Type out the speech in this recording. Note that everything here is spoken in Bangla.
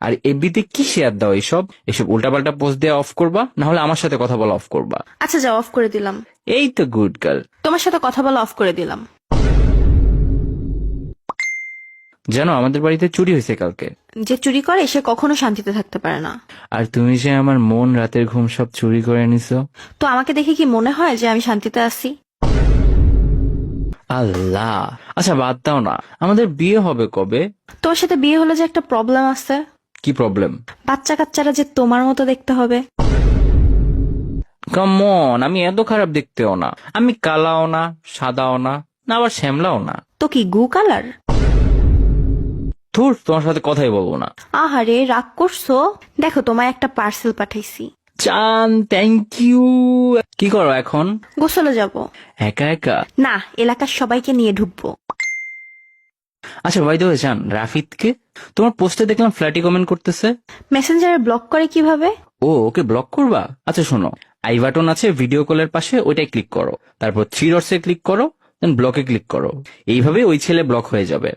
আর এফবিতে কি শেয়ার দাও? এসব এসব উল্টাপাল্টা পোস্ট দিয়ে অফ করবা, না হলে আমার সাথে কথা বলা অফ করবা। আচ্ছা যাও, অফ করে দিলাম। এই তো গুড গার্ল। তোমার সাথে কথা বলা অফ করে দিলাম। জানো আমাদের বাড়িতে চুরি হয়েছে কালকে। যে চুরি করে সে কখনো শান্তিতে থাকতে পারে না। আর তুমি যে আমার মন রাতের ঘুম সব চুরি করে নিছো। তো আমাকে দেখে কি মনে হয় যে আমি শান্তিতে আছি? আল্লাহ, আচ্ছা বাদ দাও না, আমাদের বিয়ে হবে কবে? তোমার সাথে বিয়ে হলে যে একটা প্রবলেম আছে। কি প্রবলেম? বাচ্চা কাচ্চারা যে তোমার মতো দেখতে হবে। কাম অন, আমি এত খারাপ দেখতেও না, আমি কালাও না, সাদাও না, না আবার শ্যামলাও না। তো কি গু কালার? ধুর, তোমার সাথে কথাই বলবো না। আহারে রাগ করছো? দেখো তোমায় একটা পার্সেল পাঠাইছি। চান, থ্যাংক ইউ। কি করো এখন? গোসলে যাব। একা একা? না, এলাকার সবাইকে নিয়ে ঢুকবো। আচ্ছা ভাই দেবে চান, রাফিদকে তোমার পোস্টে দেখলাম ফ্ল্যাটি কমেন্ট করতেছে। মেসেঞ্জারে ব্লক করে কিভাবে? ও ওকে ব্লক করবা? আচ্ছা শোনো, আই বাটন আছে ভিডিও কলের পাশে, ওইটাই ক্লিক করো, তারপর থ্রি ডটসে ক্লিক করো, দেন ব্লকে ক্লিক করো। এইভাবে ওই ছেলে ব্লক হয়ে যাবে।